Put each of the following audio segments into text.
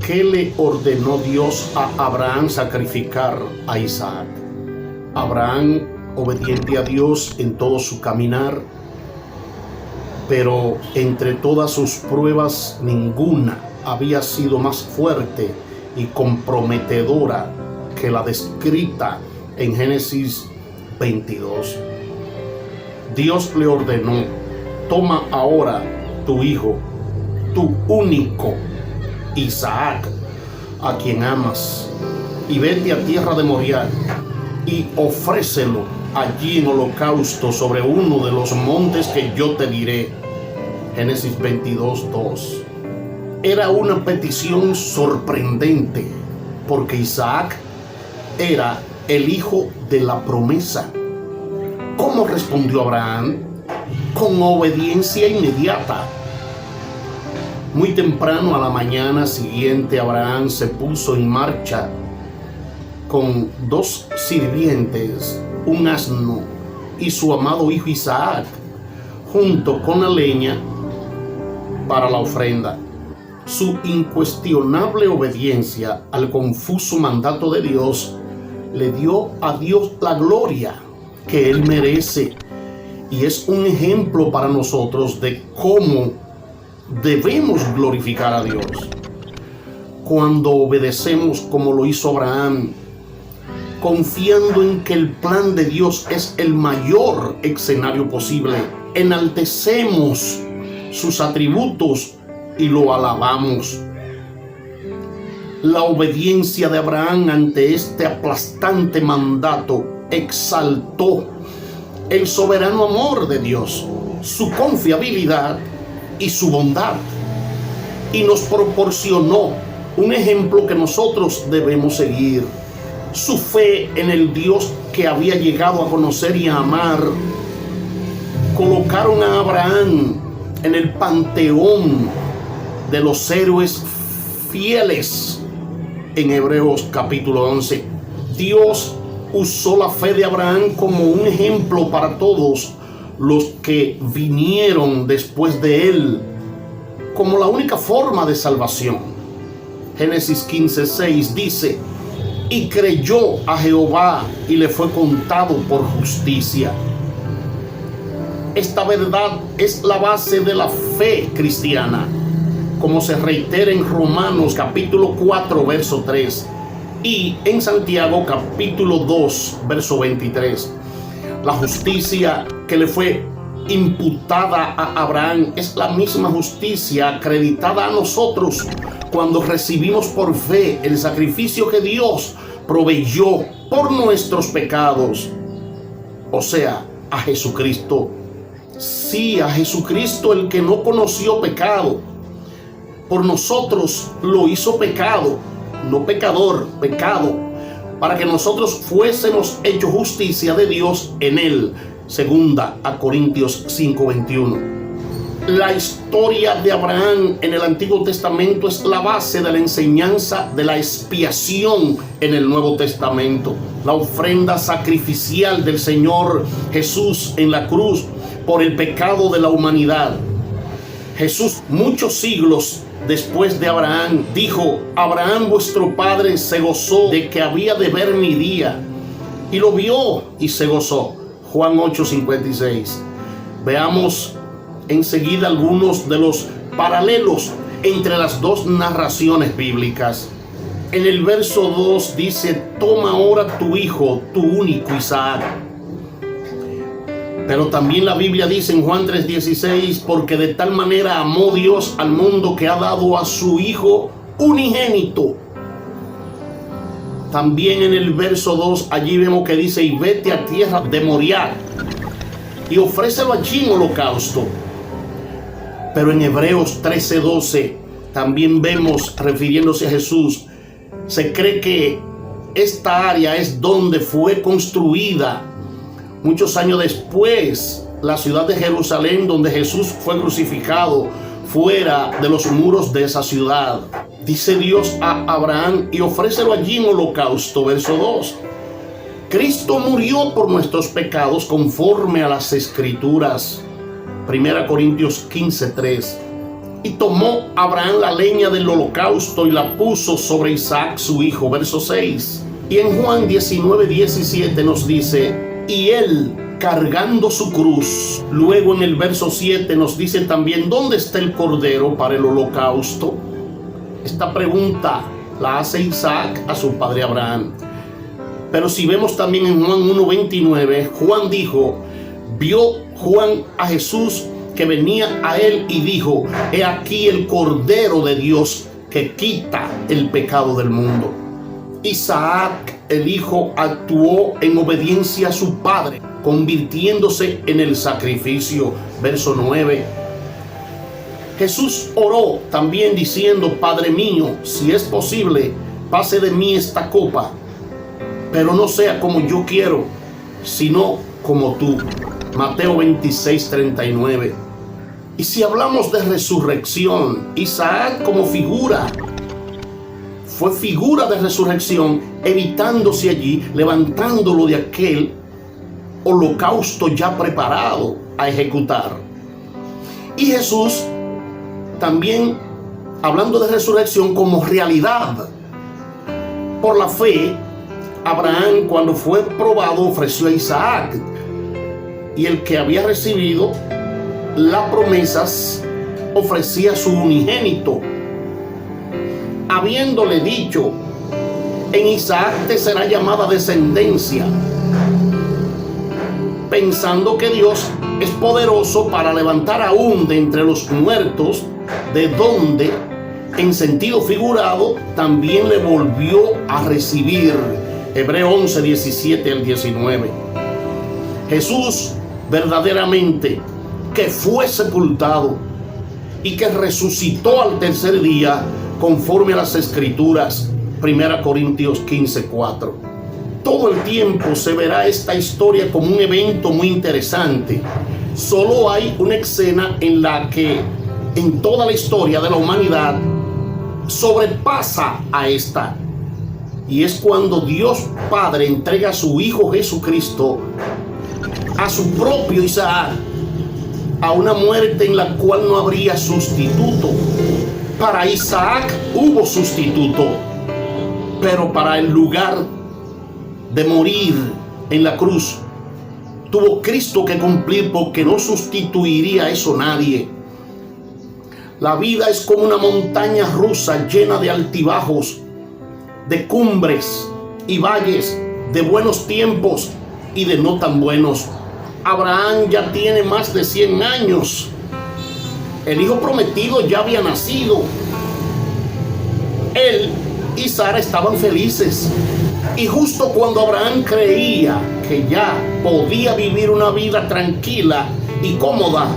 qué le ordenó Dios a Abraham sacrificar a Isaac? Abraham, obediente a Dios en todo su caminar, pero entre todas sus pruebas ninguna había sido más fuerte y comprometedora que la descrita en Génesis 22. Dios le ordenó: toma ahora tu hijo, tu único Isaac, a quien amas, y vete a tierra de Moriah y ofrécelo allí en holocausto sobre uno de los montes que yo te diré. Génesis 22:2. Era una petición sorprendente, porque Isaac era el hijo de la promesa. ¿Cómo respondió Abraham? Con obediencia inmediata. Muy temprano a la mañana siguiente, Abraham se puso en marcha con 2 sirvientes, un asno y su amado hijo Isaac, junto con la leña para la ofrenda. Su incuestionable obediencia al confuso mandato de Dios le dio a Dios la gloria que Él merece, y es un ejemplo para nosotros de cómo debemos glorificar a Dios. Cuando obedecemos como lo hizo Abraham, confiando en que el plan de Dios es el mayor escenario posible, enaltecemos sus atributos y lo alabamos. La obediencia de Abraham ante este aplastante mandato exaltó el soberano amor de Dios, su confiabilidad y su bondad, y nos proporcionó un ejemplo que nosotros debemos seguir. Su fe en el Dios que había llegado a conocer y a amar colocaron a Abraham en el panteón de los héroes fieles en Hebreos capítulo 11. Dios usó la fe de Abraham como un ejemplo para todos los que vinieron después de él, como la única forma de salvación. Génesis 15:6 dice: y creyó a Jehová y le fue contado por justicia. Esta verdad es la base de la fe cristiana, como se reitera en Romanos capítulo 4 verso 3 y en Santiago capítulo 2 verso 23. La justicia que le fue imputada a Abraham es la misma justicia acreditada a nosotros cuando recibimos por fe el sacrificio que Dios proveyó por nuestros pecados, o sea, a Jesucristo. Sí, a Jesucristo, el que no conoció pecado, por nosotros lo hizo pecado, no pecador, pecado, para que nosotros fuésemos hechos justicia de Dios en él. Segunda a Corintios 5:21. La historia de Abraham en el Antiguo Testamento es la base de la enseñanza de la expiación en el Nuevo Testamento. La ofrenda sacrificial del Señor Jesús en la cruz por el pecado de la humanidad. Jesús, muchos siglos después de Abraham, dijo: Abraham vuestro padre se gozó de que había de ver mi día, y lo vio y se gozó. Juan 8:56. Veamos enseguida algunos de los paralelos entre las dos narraciones bíblicas. En el verso 2 dice: toma ahora tu hijo, tu único Isaac. Pero también la Biblia dice en Juan 3:16: porque de tal manera amó Dios al mundo que ha dado a su hijo unigénito. También en el verso 2 allí vemos que dice: y vete a tierra de Moriah y ofrécelo allí en holocausto. Pero en Hebreos 13:12 también vemos, refiriéndose a Jesús, se cree que esta área es donde fue construida muchos años después la ciudad de Jerusalén, donde Jesús fue crucificado, fuera de los muros de esa ciudad. Dice Dios a Abraham: y ofrécelo allí en holocausto. Verso 2. Cristo murió por nuestros pecados conforme a las Escrituras. 1 Corintios 15:3. Y tomó Abraham la leña del holocausto y la puso sobre Isaac su hijo. Verso 6. Y en Juan 19:17 nos dice, y él cargando su cruz. Luego en el verso 7 nos dice también, ¿dónde está el cordero para el holocausto? Esta pregunta la hace Isaac a su padre Abraham. Pero si vemos también en Juan 1:29, Juan dijo, vio Juan a Jesús que venía a él y dijo, he aquí el Cordero de Dios que quita el pecado del mundo. Isaac, el hijo, actuó en obediencia a su padre, convirtiéndose en el sacrificio. Verso 9. Jesús oró también diciendo, Padre mío, si es posible, pase de mí esta copa, pero no sea como yo quiero, sino como tú. Mateo 26:39. Y si hablamos de resurrección, Isaac como figura, fue figura de resurrección, evitándose allí, levantándolo de aquel holocausto ya preparado a ejecutar. Y Jesús también, hablando de resurrección como realidad, por la fe, Abraham cuando fue probado ofreció a Isaac, y el que había recibido las promesas ofrecía su unigénito, habiéndole dicho, en Isaac te será llamada descendencia, pensando que Dios es poderoso para levantar aún de entre los muertos, de donde, en sentido figurado, también le volvió a recibir. Hebreo 11:17-19. Jesús verdaderamente que fue sepultado y que resucitó al tercer día, conforme a las Escrituras. 1 Corintios 15:4. Todo el tiempo se verá esta historia como un evento muy interesante. Solo hay una escena en la que en toda la historia de la humanidad sobrepasa a esta, y es cuando Dios Padre entrega a su Hijo Jesucristo, a su propio Isaac, a una muerte en la cual no habría sustituto. Para Isaac hubo sustituto, pero para el lugar de morir en la cruz tuvo Cristo que cumplir, porque no sustituiría eso nadie. La vida es como una montaña rusa llena de altibajos, de cumbres y valles, de buenos tiempos y de no tan buenos. Abraham ya tiene más de 100 años. El hijo prometido ya había nacido. Él y Sara estaban felices. Y justo cuando Abraham creía que ya podía vivir una vida tranquila y cómoda,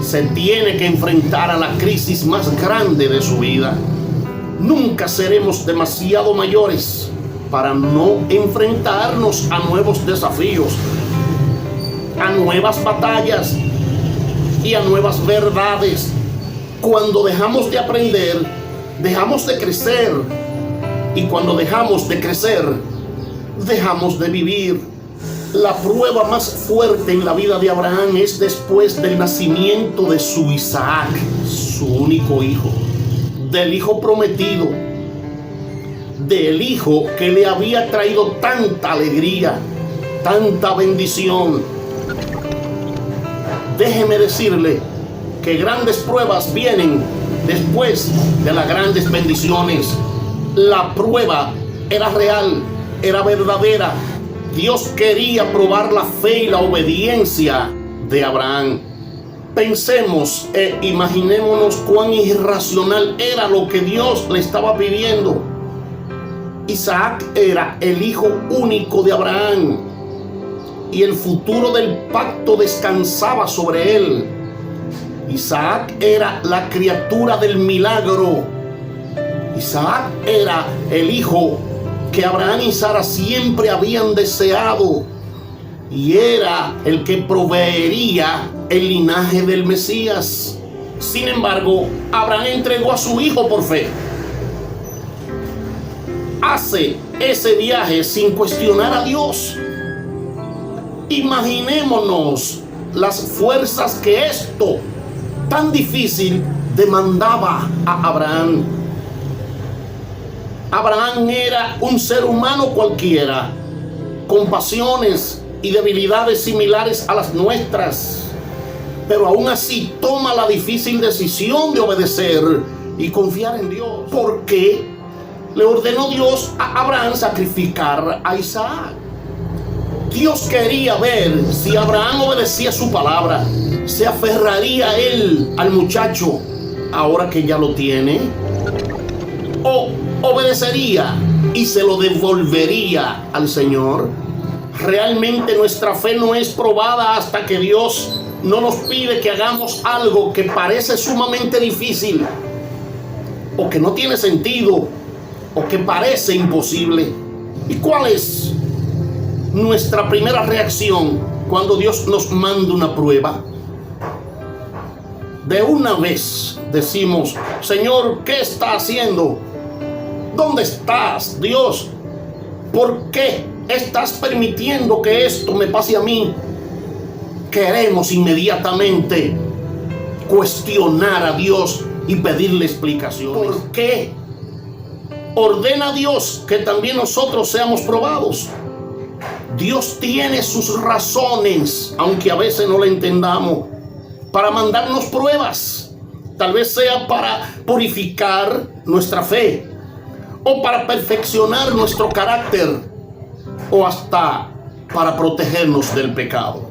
se tiene que enfrentar a la crisis más grande de su vida. Nunca seremos demasiado mayores para no enfrentarnos a nuevos desafíos, a nuevas batallas y a nuevas verdades. Cuando dejamos de aprender, dejamos de crecer, y cuando dejamos de crecer, dejamos de vivir. La prueba más fuerte en la vida de Abraham es después del nacimiento de su Isaac, su único hijo, del hijo prometido, del hijo que le había traído tanta alegría, tanta bendición. Déjeme decirle que grandes pruebas vienen después de las grandes bendiciones. La prueba era real, era verdadera. Dios quería probar la fe y la obediencia de Abraham. Pensemos e imaginémonos cuán irracional era lo que Dios le estaba pidiendo. Isaac era el hijo único de Abraham, y el futuro del pacto descansaba sobre él. Isaac era la criatura del milagro. Isaac era el hijo que Abraham y Sara siempre habían deseado, y era el que proveería el linaje del Mesías. Sin embargo, Abraham entregó a su hijo por fe. Hace ese viaje sin cuestionar a Dios. Imaginémonos las fuerzas que esto tan difícil demandaba a Abraham. Abraham era un ser humano cualquiera, con pasiones y debilidades similares a las nuestras, pero aún así toma la difícil decisión de obedecer y confiar en Dios, porque le ordenó Dios a Abraham sacrificar a Isaac. Dios quería ver si Abraham obedecía su palabra, se aferraría él al muchacho ahora que ya lo tiene, o obedecería y se lo devolvería al Señor. Realmente nuestra fe no es probada hasta que Dios no nos pide que hagamos algo que parece sumamente difícil, o que no tiene sentido, o que parece imposible. ¿Y cuál es nuestra primera reacción cuando Dios nos manda una prueba? De una vez decimos: Señor, ¿qué está haciendo? ¿Dónde estás, Dios? ¿Por qué estás permitiendo que esto me pase a mí? Queremos inmediatamente cuestionar a Dios y pedirle explicaciones. ¿Por qué ordena Dios que también nosotros seamos probados? Dios tiene sus razones, aunque a veces no la entendamos, para mandarnos pruebas. Tal vez sea para purificar nuestra fe, o para perfeccionar nuestro carácter, o hasta para protegernos del pecado.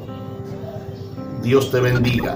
Dios te bendiga.